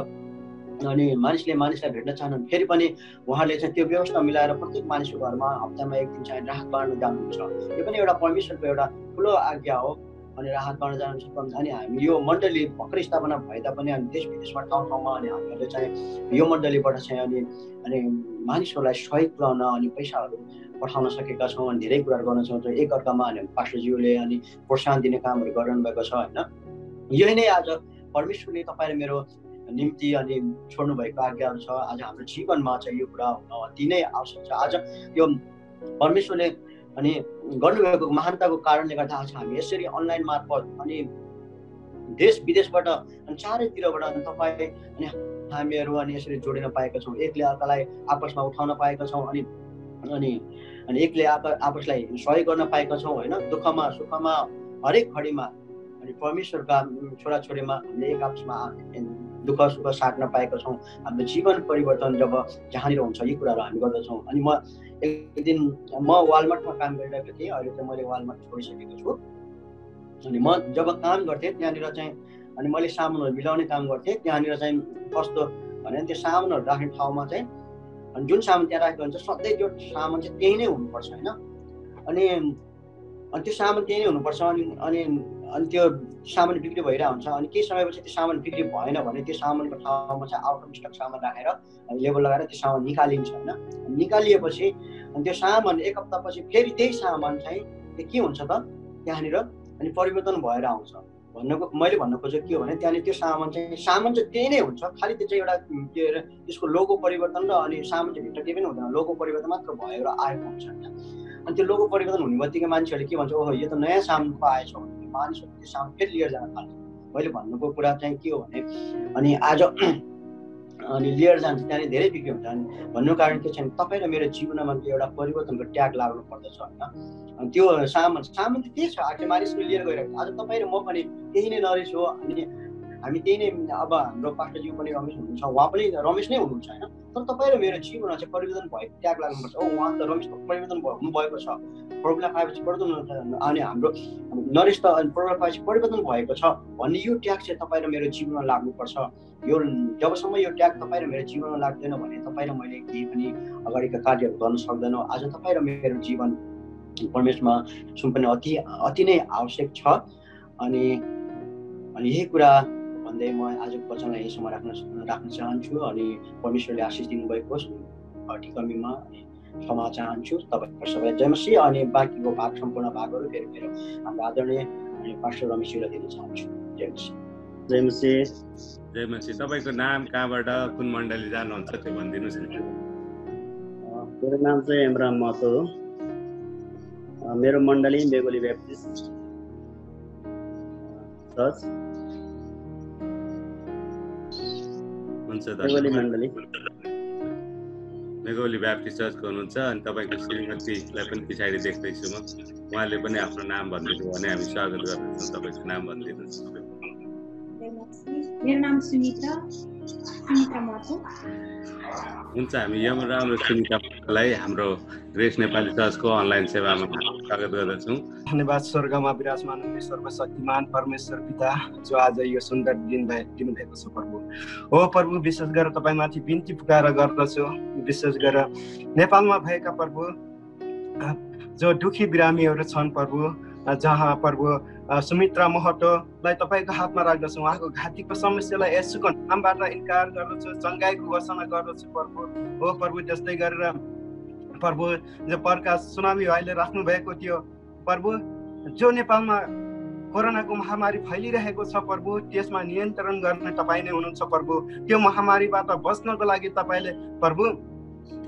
अनि मानिसलाई भेट्न चाहन्छन्, फेरि पनि उहाँले चाहिँ त्यो व्यवस्था मिलाएर प्रत्येक मानिसको घरमा हप्तामा एक दिन चाहिँ राहत बाँड्न जानुहुन्छ। यो पनि एउटा परमेश्वरको एउटा ठुलो आज्ञा हो अनि राहत बाँड्न जानुहुन्छ। अनि हामी यो मण्डली भर्खरै स्थापना भए तापनि हामी देश विदेशमा ठाउँमा अनि हामीहरूले चाहिँ यो मण्डलीबाट चाहिँ अनि मानिसहरूलाई सहयोग पुर्याउन अनि पैसाहरू पठाउन सकेका छौँ अनि धेरै कुराहरू गर्न सक्छौँ। एक अर्कामा अनि पास्टरज्यूले अनि प्रोत्साहन दिने कामहरू गरिरहनु भएको छ होइन। यही नै आज परमेश्वरले तपाईँ र मेरो निम्ति अनि छोड्नु भएको आज्ञाहरू छ। आज हाम्रो जीवनमा चाहिँ यो कुरा हुन अति नै आवश्यक छ। आज यो परमेश्वरले अनि गर्नुभएको महानताको कारणले गर्दा आज हामी यसरी अनलाइन मार्फत अनि देश विदेशबाट अनि चारैतिरबाट अनि तपाईँ अनि हामीहरू अनि यसरी जोडिन पाएका छौँ, एकले अर्कालाई आपसमा उठाउन पाएका छौँ अनि एकले आपसलाई सहयोग गर्न पाएका छौँ होइन। दुःखमा सुखमा हरेक घडीमा अनि परमेश्वरका छोराछोरीमा हामीले एक आपसमा दुःख सुख साट्न पाएका छौँ। हाम्रो जीवन परिवर्तन जब जहाँनिर हुन्छ यी कुराहरू हामी गर्दछौँ। अनि म एक दिन वालमार्टमा काम गरिरहेको थिएँ, अहिले चाहिँ मैले वालमार्ट छोडिसकेको छु। अनि म जब काम गर्थेँ त्यहाँनिर चाहिँ अनि मैले सामानहरू मिलाउने काम गर्थेँ। त्यहाँनिर चाहिँ कस्तो भने त्यो सामानहरू राख्ने ठाउँमा चाहिँ अनि जुन सामान त्यहाँ राखेको हुन्छ सधैँ त्यो सामान चाहिँ त्यही नै हुनुपर्छ होइन। अनि त्यो सामान त्यही नै हुनुपर्छ अनि त्यो सामान बिक्री भइरहेको हुन्छ। अनि केही समयपछि त्यो सामान बिक्री भएन भने त्यो सामानको ठाउँमा चाहिँ आउट अफ स्टक सामान राखेर लेबल लगाएर त्यो सामान निकालिन्छ होइन। निकालिएपछि अनि त्यो सामान एक हप्तापछि फेरि त्यही सामान चाहिँ के हुन्छ त त्यहाँनिर अनि परिवर्तन भएर आउँछ। मैले भन्न खोजेको के हो भने त्यहाँनिर त्यो सामान चाहिँ त्यही नै हुन्छ, खालि त्यो चाहिँ एउटा के अरे त्यसको लोगो परिवर्तन र अनि सामान चाहिँ भित्र केही पनि हुँदैन, लोगो परिवर्तन मात्र भएर आएको हुन्छ होइन। अनि त्यो लोगो परिवर्तन हुने बित्तिकै मान्छेहरूले के भन्छ, ओहो यो त नयाँ सामानको आएछ भने मानिसहरूले त्यो सामान फेरि लिएर जान थाल्छ। मैले भन्नुको कुरा चाहिँ के हो भने अनि आज अनि लिएर जान्छ त्यहाँनिर धेरै बिक्री हुन्छ। अनि भन्नुको कारण के छ, तपाईँ र मेरो जीवनमा त्यो एउटा परिवर्तनको ट्याग लाग्नु पर्दछ होइन। अनि त्यो सामान त त्यही छ, आखिर मानिसले लिएर गइरहेको छ। आज तपाईँ र म पनि त्यही नै नरेश हो। अनि हामी त्यही नै अब हाम्रो पास्टरज्यू पनि रमेश हुनुहुन्छ, उहाँ पनि रमेश नै हुनुहुन्छ होइन। तर तपाईँ र मेरो जीवनमा चाहिँ परिवर्तन भएको त्याग लाग्नुपर्छ। उहाँ त रमेश परिवर्तन हुनुभएको छ, प्रभुलाई पाएपछि परिवर्तन, अनि हाम्रो नरेश त प्रभुलाई पाएपछि परिवर्तन भएको छ भन्ने यो त्याग चाहिँ तपाईँ र मेरो जीवनमा लाग्नुपर्छ। यो जबसम्म यो त्याग तपाईँ र मेरो जीवनमा लाग्दैन भने तपाईँ र मैले केही पनि अगाडिका कार्यहरू गर्न सक्दैनौँ। आज तपाईँ र मेरो जीवन परमेश्वरमा सुम्पने अति नै आवश्यक छ। अनि यही कुरा भन्दै म आजको वचनलाई यहीसम्म राख्न चाहन्छु। अनि परमेश्वरले आशिष दिनुभएको हटी कमीमा क्षमा चाहन्छु। तपाईँहरू सबैलाई जय मसीह। अनि बाँकीको भाग सम्पूर्ण भागहरू फेरि मेरो हाम्रो आदरणीय पास्टर रमेशजीलाई दिन चाहन्छु। जय मसीह। जय मसीह। जय मसीह। तपाईँको नाम, कहाँबाट, कुन मण्डली जानुहुन्छ त्यो भनिदिनुहोस् न। मेरो नाम चाहिँ इमरान महतो हो। मेरो मण्डली बेगोली ब्याप्टिस्ट चर्च। बेगोली मण्डली बेगोली ब्याप्टिस्ट चर्चको हुनुहुन्छ। अनि तपाईँको श्रीमतीलाई पनि पछाडि देख्दैछु म, उहाँले पनि आफ्नो नाम भनिदिनु भने हामी स्वागत गर्दछौँ। तपाईँको नाम भनिदिनुहोस्। मेरो नाम सुनिता महतो। हुन्छ, हामी यमराम र सुनितालाई हाम्रो ग्रेस नेपाली चर्चको अनलाइन सेवामा स्वागत गर्दछौँ। धन्यवाद स्वर्गमा विराजमान हुने सर्वशक्तिमान परमेश्वर पिता, जो आज यो सुन्दर दिन दिनुभएको छ प्रभु। हो प्रभु, विशेष गरेर तपाईँमाथि बिन्ती पुकार गर्दछु। विशेष गरेर नेपालमा भएका प्रभु जो दुखी बिरामीहरू छन् प्रभु, जहाँ प्रभु सुमित्रा महतोलाई तपाईँको हातमा राख्दछु। उहाँको घाँटीको समस्यालाई यसुको नामबाट इन्कार गर्दछु, चङ्गाइको घोषणा गर्दछु प्रभु। हो प्रभु, त्यस्तै गरेर प्रभु जो प्रकाश सुनामी भाइले राख्नु भएको थियो प्रभु, जो नेपालमा कोरोनाको महामारी फैलिरहेको छ प्रभु, त्यसमा नियन्त्रण गर्ने तपाईँ नै हुनुहुन्छ प्रभु। त्यो महामारीबाट बच्नको लागि तपाईँले प्रभु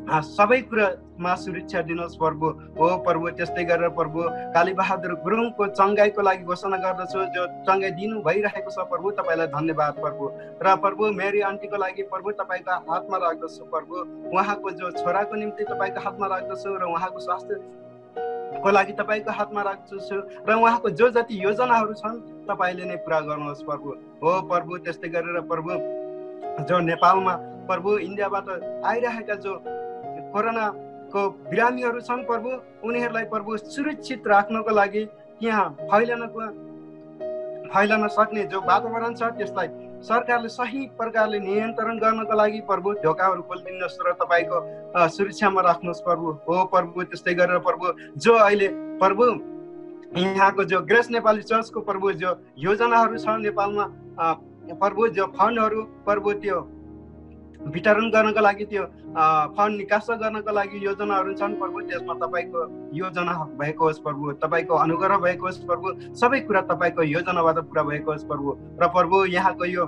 सबै कुरामा सुरक्षा दिनुहोस् प्रभु। हो प्रभु, त्यस्तै गरेर प्रभु कालीबहादुर गुरुङको चङ्गाइको लागि घोषणा गर्दछु, जो चङ्गाइ दिनु भइरहेको छ प्रभु। तपाईँलाई धन्यवाद प्रभु। र प्रभु मेरी आन्टीको लागि प्रभु तपाईँको हातमा राख्दछु प्रभु। उहाँको जो छोराको निम्ति तपाईँको हातमा राख्दछु र उहाँको स्वास्थ्यको लागि तपाईँको हातमा राख्दछु र उहाँको जो जति योजनाहरू छन् तपाईँले नै पुरा गर्नुहोस् प्रभु। हो प्रभु, त्यस्तै गरेर प्रभु जो नेपालमा प्रभु इन्डियाबाट आइरहेका जो कोरोनाको बिरामीहरू छन् प्रभु, उनीहरूलाई प्रभु सुरक्षित राख्नको लागि यहाँ फैलन सक्ने जो वातावरण छ त्यसलाई सरकारले सही प्रकारले नियन्त्रण गर्नको लागि प्रभु ढोकाहरू खोलिदिनुहोस् र तपाईँको सुरक्षामा राख्नुहोस् प्रभु। हो प्रभु, त्यस्तै गरेर प्रभु जो अहिले प्रभु यहाँको जो ग्रेस नेपाली चर्चको प्रभु जो योजनाहरू छ नेपालमा प्रभु, जो फन्डहरू प्रभु त्यो वितरण गर्नको लागि, त्यो फन्ड निकास गर्नको लागि योजनाहरू छन् प्रभु, त्यसमा तपाईँको योजना भएको होस् प्रभु। तपाईँको अनुग्रह भएको होस् प्रभु। सबै कुरा तपाईँको योजनाबाट पुरा भएको होस् प्रभु। र प्रभु यहाँको यो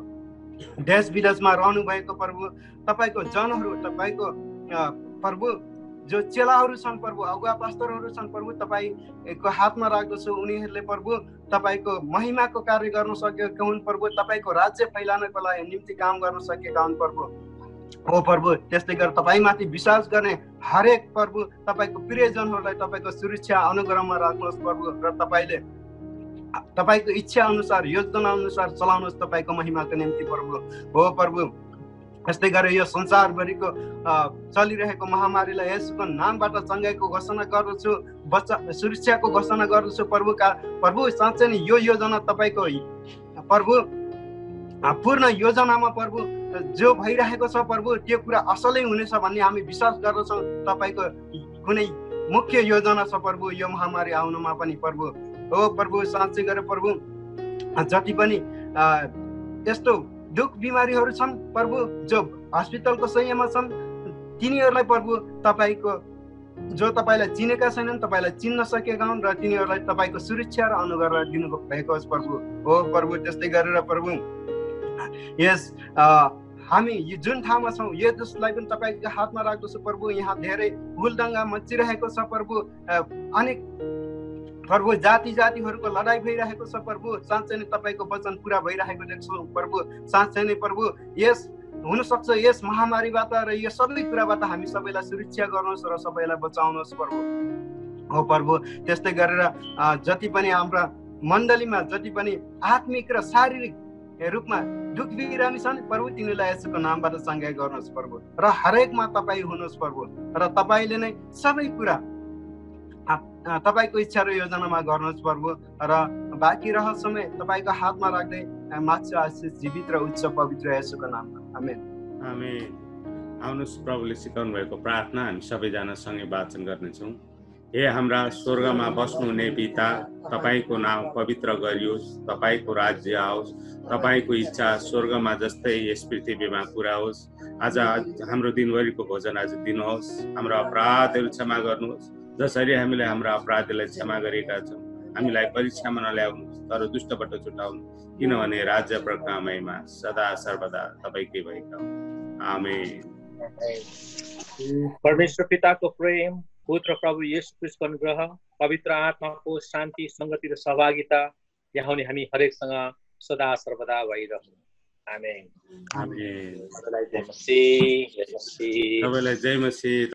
देश विदेशमा रहनु भएको प्रभु तपाईँको जनहरू, तपाईँको प्रभु जो चेलाहरू छन् प्रभु, अगुवा पास्टरहरू छन् प्रभु, तपाईँको हातमा राख्दछु। उनीहरूले प्रभु तपाईँको महिमाको कार्य गर्न सकेका हुन् प्रभु, तपाईँको राज्य फैलानको लागि निम्ति काम गर्न सकेका हुन् प्रभु। हो प्रभु, त्यस्तै गरेर तपाईँमाथि विश्वास गर्ने हरेक प्रभु तपाईँको प्रियजनहरूलाई तपाईँको सुरक्षा अनुग्रहमा राख्नुहोस् प्रभु। र तपाईँले तपाईँको इच्छा अनुसार योजना अनुसार चलाउनुहोस् तपाईँको महिमाको निम्ति प्रभु। हो प्रभु, त्यस्तै गरेर यो संसारभरिको चलिरहेको महामारीलाई यसको नामबाट चङ्गाइको घोषणा गर्दछु, सुरक्षाको घोषणा गर्दछु प्रभु। प्रभु साँच्चै नै यो योजना तपाईँको प्रभु पूर्ण योजनामा प्रभु जो भइरहेको छ प्रभु, त्यो कुरा असलै हुनेछ भन्ने हामी विश्वास गर्दछौँ। तपाईँको कुनै मुख्य योजना छ प्रभु यो महामारी आउनुमा पनि प्रभु। हो प्रभु, साँच्चै गरेर प्रभु जति पनि यस्तो दुःख बिमारीहरू छन् प्रभु, जो हस्पिटलको शय्यामा छन्, तिनीहरूलाई प्रभु तपाईँको जो तपाईँलाई चिनेका छैनन्, तपाईँलाई चिन्न सकेका हुन् र तिनीहरूलाई तपाईँको सुरक्षा र अनुग्रह दिनुभएको होस् प्रभु। हो प्रभु, त्यस्तै गरेर प्रभु यस हामी जुन ठाउँमा छौँ यो देशलाई पनि तपाईँको हातमा राख्दछु प्रभु। यहाँ धेरै हुलदङ्गा मचिरहेको छ प्रभु, अनेक प्रभु जातिहरूको लडाइँ भइरहेको छ प्रभु। साँच्चै नै तपाईँको वचन पुरा भइरहेको देख्छौँ प्रभु। साँच्चै नै प्रभु यस हुनसक्छ यस महामारीबाट र यो सबै कुराबाट हामी सबैलाई सुरक्षा गर्नुहोस् र सबैलाई बचाउनुहोस् प्रभु। हो प्रभु, त्यस्तै गरेर जति पनि हाम्रा मण्डलीमा जति पनि आत्मिक र शारीरिक रूपमा दुख बिरामी छन् प्रभु तिनीलाई यसोको नामबाट सङ्घाइ गर्नुहोस् प्रभु र हरेकमा तपाईँ हुनुहोस् प्रभु र तपाईँले नै सबै कुरा तपाईँको इच्छा र योजनामा गर्नुहोस् प्रभु र बाँकी रह समय तपाईँको हातमा राख्दै माग्छु आशिष जीवित र उच्च पवित्र यसोको नाममा आमेन। आमेन। आउनुहोस् प्रभुले सिकाउनु भएको प्रार्थना हामी सबैजना सँगै वाचन गर्नेछौँ। हे हाम्रा स्वर्गमा बस्नुहुने पिता, तपाईँको नाम पवित्र गरियोस्, तपाईँको राज्य आओस्, तपाईँको इच्छा स्वर्गमा जस्तै यस पृथ्वीमा पुरा होस्। आज हाम्रो दिनभरिको भोजन आज दिनुहोस्। हाम्रो अपराधहरू क्षमा गर्नुहोस् जसरी हामीले हाम्रा अपराधीलाई क्षमा गरेका छौँ। हामीलाई परीक्षामा नल्याउनुहोस् तर दुष्टबाट छुटाउनु, किनभने राज्य प्रका महिमा सदा सर्वदा तपाईँकै भएका हुन्। आमेन। परमेश्वर पिताको प्रेम, पुत्र प्रभु येशू ख्रीष्टको अनुग्रह, पवित्र आत्माको शान्ति, संगति र सहभागिता यहाँ हामी हरेकसँग सदा सर्वदा भइरहनु। आमेन। आमेन। जय मसीह। सबैलाई जय मसीह।